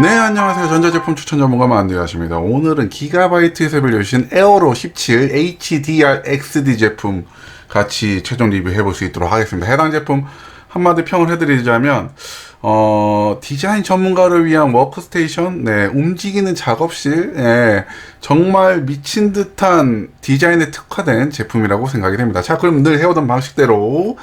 네, 안녕하세요. 전자제품 추천 전문가 만두야십니다. 오늘은 기가바이트에서 빌려주신 에어로 17 HDR XD 제품 같이 최종 리뷰해볼 수 있도록 하겠습니다. 해당 제품 한마디 평을 해드리자면 디자인 전문가를 위한 워크스테이션, 네, 움직이는 작업실, 네, 정말 미친 듯한 디자인에 특화된 제품이라고 생각이 됩니다. 자, 그럼 늘 해오던 방식대로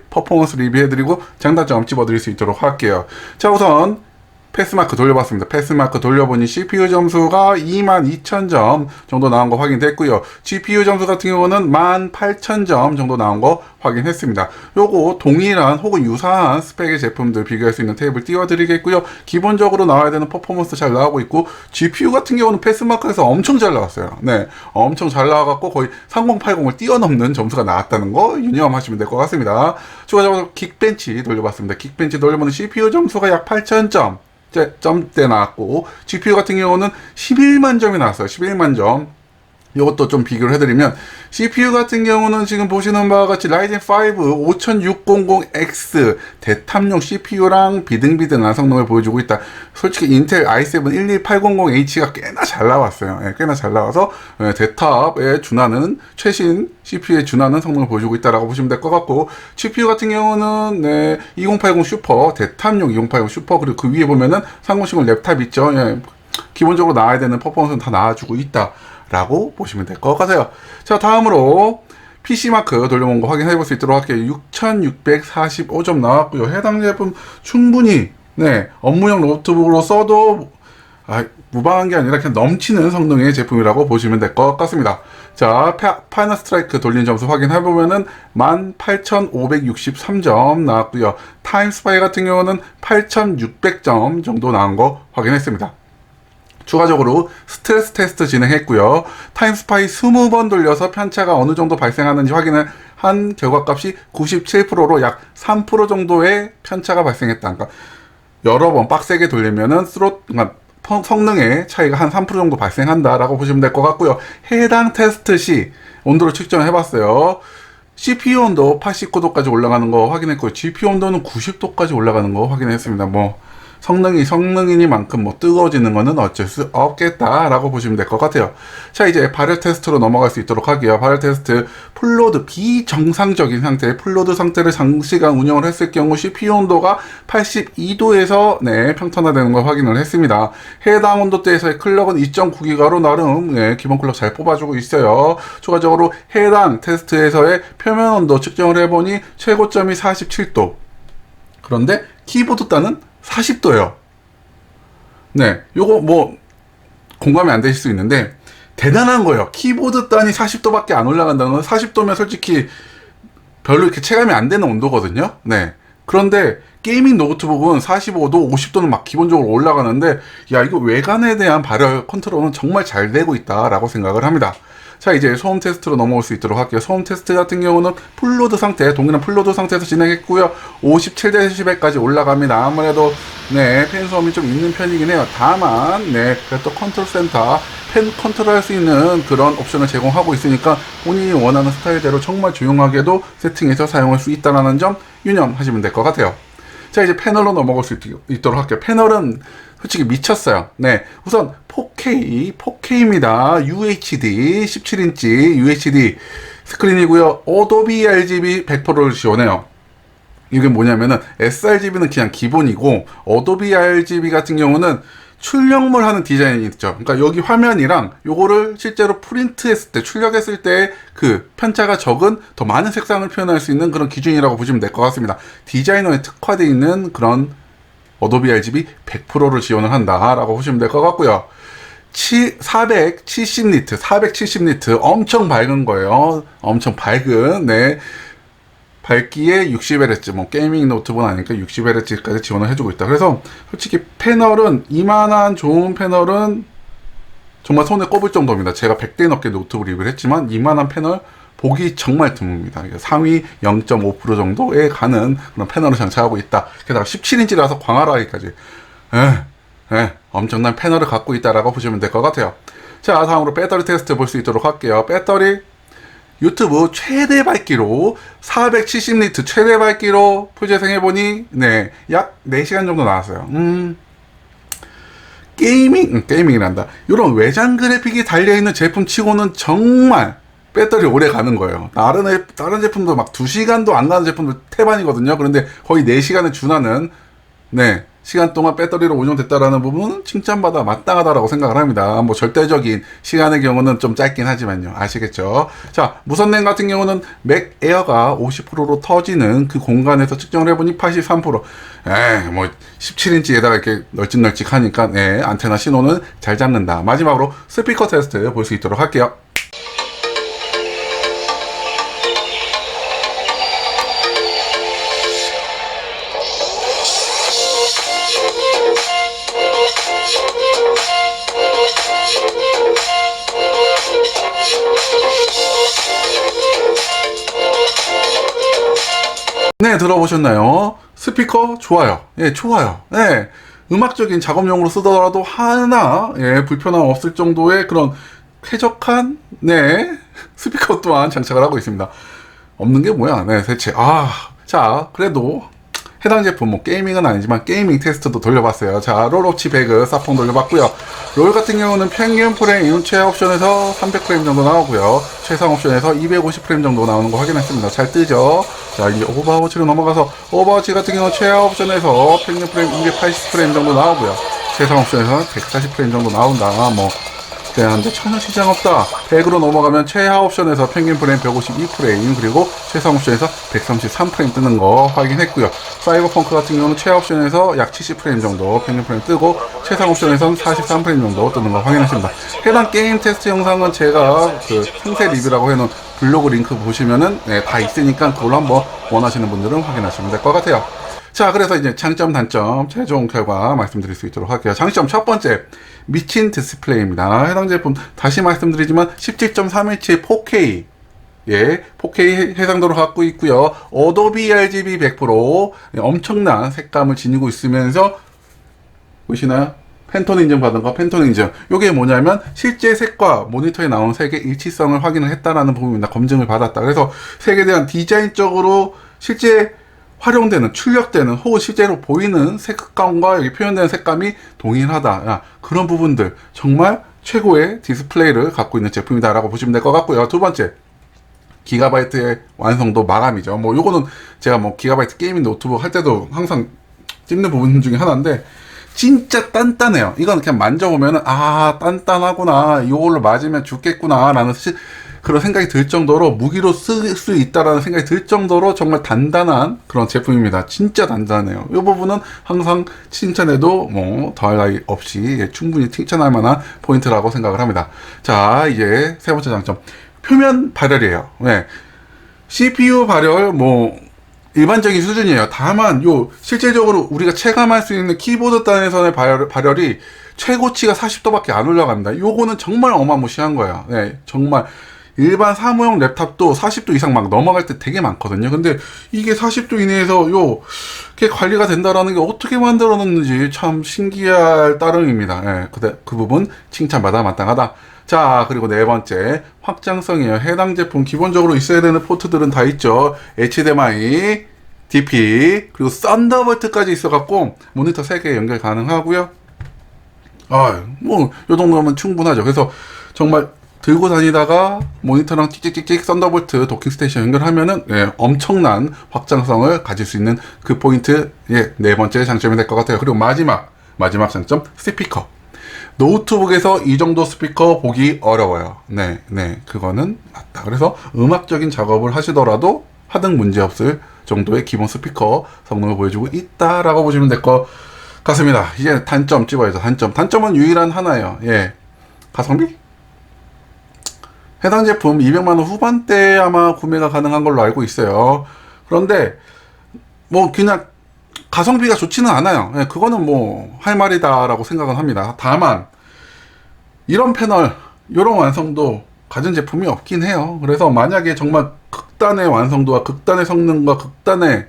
퍼포먼스 리뷰해드리고 장단점 찝어드릴 수 있도록 할게요. 자, 우선 패스마크 돌려봤습니다. 패스마크 돌려보니 CPU 점수가 22,000점 정도 나온 거 확인됐고요. GPU 점수 같은 경우는 18,000점 정도 나온 거 확인했습니다. 요거 동일한 혹은 유사한 스펙의 제품들 비교할 수 있는 탭을 띄워드리겠고요. 기본적으로 나와야 되는 퍼포먼스 잘 나오고 있고, GPU 같은 경우는 패스마크에서 엄청 잘 나왔어요. 네, 엄청 잘 나와갖고 거의 3080을 뛰어넘는 점수가 나왔다는 거 유념하시면 될 것 같습니다. 추가적으로 긱벤치 돌려봤습니다. 긱벤치 돌려보니 CPU 점수가 약 8,000점 점대 나왔고, GPU 같은 경우는 11만 점이 나왔어요. 11만 점. 이것도 좀 비교를 해드리면, CPU 같은 경우는 지금 보시는 바와 같이 라이젠 5 5600X 대탑용 CPU랑 비등비등한 성능을 보여주고 있다. 솔직히 인텔 i7 12800H가 꽤나 잘 나왔어요. 예, 꽤나 잘 나와서 대탑에 준하는 최신 CPU에 준하는 성능을 보여주고 있다라고 보시면 될 것 같고, GPU 같은 경우는 2080 슈퍼 대탑용 2080 슈퍼, 그리고 그 위에 보면은 3070 랩탑 있죠. 예, 기본적으로 나와야 되는 퍼포먼스는 다 나와주고 있다 라고 보시면 될 것 같아요. 자, 다음으로 PC마크 돌려본 거 확인해 볼 수 있도록 할게요. 6645점 나왔고요. 해당 제품 충분히 업무용 노트북으로 써도 무방한 게 아니라 그냥 넘치는 성능의 제품이라고 보시면 될 것 같습니다. 자, 파이널 스트라이크 돌린 점수 확인해 보면은 18,563점 나왔고요. 타임스파이 같은 경우는 8,600점 정도 나온 거 확인했습니다. 추가적으로 스트레스 테스트 진행했고요. 타임스파이 20번 돌려서 편차가 어느 정도 발생하는지 확인을 한 결과값이 97%로 약 3% 정도의 편차가 발생했다. 그러니까 여러 번 빡세게 돌리면은 성능의 차이가 한 3% 정도 발생한다라고 보시면 될 것 같고요. 해당 테스트 시 온도를 측정을 해봤어요. CPU 온도 89도까지 올라가는 거 확인했고요. GPU 온도는 90도까지 올라가는 거 확인했습니다. 성능이니만큼 뜨거워지는 거는 어쩔 수 없겠다라고 보시면 될 것 같아요. 자, 이제 발열 테스트로 넘어갈 수 있도록 할게요. 발열 테스트 풀로드, 비정상적인 상태, 풀로드 상태를 장시간 운영을 했을 경우 CPU 온도가 82도에서 평탄화되는 걸 확인을 했습니다. 해당 온도대에서의 클럭은 2.9기가로 나름 기본 클럭 잘 뽑아주고 있어요. 추가적으로 해당 테스트에서의 표면 온도 측정을 해보니 최고점이 47도. 그런데 키보드 단은 40도예요. 네, 요거 공감이 안 되실 수 있는데 대단한 거예요. 키보드 단이 40도밖에 안 올라간다는 건, 40도면 솔직히 별로 이렇게 체감이 안 되는 온도거든요. 네. 그런데 게이밍 노트북은 45도, 50도는 막 기본적으로 올라가는데, 이거 외관에 대한 발열 컨트롤은 정말 잘 되고 있다라고 생각을 합니다. 자, 이제 소음 테스트로 넘어올 수 있도록 할게요. 소음 테스트 같은 경우는 풀로드 상태, 동일한 풀로드 상태에서 진행했고요. 57dB까지 올라갑니다. 아무래도 팬 소음이 좀 있는 편이긴 해요. 다만 그래도 컨트롤 센터, 팬 컨트롤할 수 있는 그런 옵션을 제공하고 있으니까 본인이 원하는 스타일대로 정말 조용하게도 세팅해서 사용할 수 있다는 점 유념하시면 될 것 같아요. 자, 이제 패널로 넘어갈 수 있도록 할게요. 패널은 솔직히 미쳤어요. 우선 4K입니다. UHD 17인치 UHD 스크린이고요. 어도비 RGB 100%를 지원해요. 이게 뭐냐면은 sRGB는 그냥 기본이고, 어도비 RGB 같은 경우는 출력물 하는 디자인이 있죠. 그러니까 여기 화면이랑 요거를 실제로 프린트했을 때, 출력했을 때 그 편차가 적은 더 많은 색상을 표현할 수 있는 그런 기준이라고 보시면 될 것 같습니다. 디자이너에 특화되어 있는 그런 어도비 RGB 100%를 지원을 한다라고 보시면 될 것 같고요. 470니트 엄청 밝은 거예요. 엄청 밝은 밝기에 60Hz, 게이밍 노트북은 아니니까 60Hz까지 지원을 해주고 있다. 그래서 솔직히 패널은, 이만한 좋은 패널은 정말 손에 꼽을 정도입니다. 제가 100대 넘게 노트북 리뷰를 했지만 이만한 패널 보기 정말 드뭅니다. 상위 0.5% 정도에 가는 그런 패널을 장착하고 있다. 게다가 17인치라서 광활하기까지 엄청난 패널을 갖고 있다라고 보시면 될 것 같아요. 자, 다음으로 배터리 테스트 볼 수 있도록 할게요. 배터리 유튜브 최대 밝기로 470리트 최대 밝기로 풀 재생해보니 약 4시간 정도 나왔어요. 게이밍이란다. 이런 외장 그래픽이 달려있는 제품 치고는 정말 배터리 오래 가는 거예요. 다른 제품도 막 2시간도 안 가는 제품도 태반이거든요. 그런데 거의 4시간에 준하는, 네, 시간 동안 배터리로 운영됐다라는 부분은 칭찬받아 마땅하다라고 생각을 합니다. 뭐 절대적인 시간의 경우는 좀 짧긴 하지만요. 아시겠죠? 자, 무선랜 같은 경우는 맥 에어가 50%로 터지는 그 공간에서 측정을 해보니 83%. 뭐 17인치에다가 이렇게 널찍널찍하니까 네, 안테나 신호는 잘 잡는다. 마지막으로 스피커 테스트 볼 수 있도록 할게요. 네, 들어보셨나요? 스피커 좋아요. 예, 좋아요. 네, 음악적인 작업용으로 쓰더라도 하나, 예, 불편함 없을 정도의 그런 쾌적한, 네, 스피커 또한 장착을 하고 있습니다. 없는 게 뭐야, 네, 대체. 자, 그래도 해당 제품, 뭐 게이밍은 아니지만 게이밍 테스트도 돌려봤어요. 자, 롤오치 배그 사펑 돌려봤고요. 롤 같은 경우는 평균 프레임 최하 옵션에서 300프레임 정도 나오고요. 최상 옵션에서 250프레임 정도 나오는 거 확인했습니다. 잘 뜨죠? 자, 이제 오버워치로 넘어가서 오버워치 같은 경우는 최하 옵션에서 평균 프레임 280프레임 정도 나오고요. 최상 옵션에서 140프레임 정도 나온다. 뭐 근데 전혀 지장 없다. 100으로 넘어가면 최하 옵션에서 평균 프레임 152프레임, 그리고 최상 옵션에서 133프레임 뜨는 거 확인했고요. 사이버펑크 같은 경우는 최하 옵션에서 약 70프레임 정도 평균 프레임 뜨고, 최상 옵션에서는 43프레임 정도 뜨는 거 확인했습니다. 해당 게임 테스트 영상은 제가 그 상세 리뷰라고 해놓은 블로그 링크 보시면은, 네, 다 있으니까 그걸로 한번 원하시는 분들은 확인하시면 될 것 같아요. 자, 그래서 이제 장점, 단점, 최종 결과 말씀드릴 수 있도록 할게요. 장점 첫 번째, 미친 디스플레이입니다. 해당 제품 다시 말씀드리지만 17.3인치 4K, 예, 4K 해상도를 갖고 있고요. 어도비 RGB 100%, 엄청난 색감을 지니고 있으면서 보시나요? 팬톤 인증 받은 거, 팬톤 인증. 요게 뭐냐면 실제 색과 모니터에 나오는 색의 일치성을 확인을 했다라는 부분입니다. 검증을 받았다. 그래서 색에 대한 디자인적으로 실제 활용되는, 출력되는, 혹은 실제로 보이는 색감과 여기 표현되는 색감이 동일하다. 그런 부분들 정말 최고의 디스플레이를 갖고 있는 제품이다 라고 보시면 될 것 같고요. 두 번째, 기가바이트의 완성도 마감이죠. 뭐 요거는 제가 뭐 기가바이트 게이밍 노트북 할 때도 항상 찝는 부분 중에 하나인데, 진짜 단단해요. 이건 그냥 만져보면은 단단하구나, 이걸로 맞으면 죽겠구나 라는 그런 생각이 들 정도로, 무기로 쓸 수 있다라는 생각이 들 정도로 정말 단단한 그런 제품입니다. 진짜 단단해요. 이 부분은 항상 칭찬해도 뭐 더할 나위 없이 충분히 칭찬할 만한 포인트라고 생각을 합니다. 자, 이제 세 번째 장점, 표면 발열이에요. 네. CPU 발열 뭐 일반적인 수준이에요. 다만 실제적으로 우리가 체감할 수 있는 키보드 단에서의 발열이 최고치가 40도밖에 안 올라갑니다. 요거는 정말 어마무시한 거예요. 네, 정말 일반 사무용 랩탑도 40도 이상 막 넘어갈 때 되게 많거든요. 근데 이게 40도 이내에서 이렇게 관리가 된다라는 게 어떻게 만들어놨는지 참 신기할 따름입니다. 예, 그 부분 칭찬받아 마땅하다. 자, 그리고 네 번째, 확장성이에요. 해당 제품 기본적으로 있어야 되는 포트들은 다 있죠. HDMI, DP, 그리고 썬더볼트까지 있어갖고 모니터 3개 연결 가능하고요. 뭐 요 정도면 충분하죠. 그래서 정말 들고 다니다가 모니터랑 찍찍찍찍 썬더볼트 도킹 스테이션 연결하면은, 예, 엄청난 확장성을 가질 수 있는 그 포인트, 예, 네 번째 장점이 될 것 같아요. 그리고 마지막 장점, 스피커. 노트북에서 이 정도 스피커 보기 어려워요. 네, 그거는 맞다. 그래서 음악적인 작업을 하시더라도 하등 문제 없을 정도의 기본 스피커 성능을 보여주고 있다라고 보시면 될 것 같습니다. 이제 단점 찍어야죠. 단점은 유일한 하나예요. 예, 가성비? 해당 제품 200만원 후반대에 아마 구매가 가능한 걸로 알고 있어요. 그런데 뭐 그냥 가성비가 좋지는 않아요. 예, 그거는 뭐 할 말이다라고 생각은 합니다. 다만 이런 패널, 이런 완성도 가진 제품이 없긴 해요. 그래서 만약에 정말 극단의 완성도와 극단의 성능과 극단의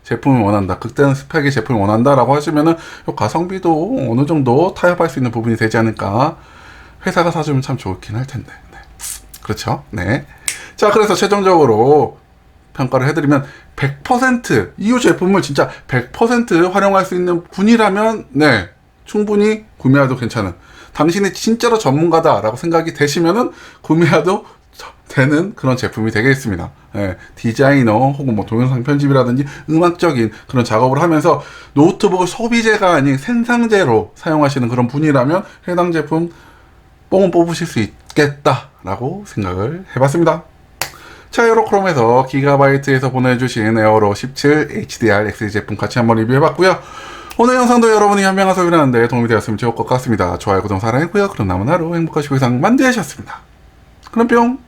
제품을 원한다, 극단의 스펙의 제품을 원한다라고 하시면은 요 가성비도 어느 정도 타협할 수 있는 부분이 되지 않을까. 회사가 사주면 참 좋긴 할 텐데. 네. 그렇죠? 네. 자, 그래서 최종적으로 평가를 해드리면 100% 이 제품을 진짜 100% 활용할 수 있는 분이라면, 네, 충분히 구매해도 괜찮은, 당신이 진짜로 전문가다라고 생각이 되시면은 구매해도 되는 그런 제품이 되겠습니다. 예, 디자이너 혹은 뭐 동영상 편집이라든지 음악적인 그런 작업을 하면서 노트북을 소비재가 아닌 생산재로 사용하시는 그런 분이라면 해당 제품 뽕은 뽑으실 수 있겠다라고 생각을 해봤습니다. 자, 에어로크롬에서 기가바이트에서 보내주신 에어로 17 HDR XD 제품 같이 한번 리뷰해봤고요. 오늘 영상도 여러분이 현명한 소비를 하는데 도움이 되었으면 좋을 것 같습니다. 좋아요, 구독, 사랑했고요. 그럼 남은 하루 행복하시고 이상 만드셨습니다. 그럼 뿅!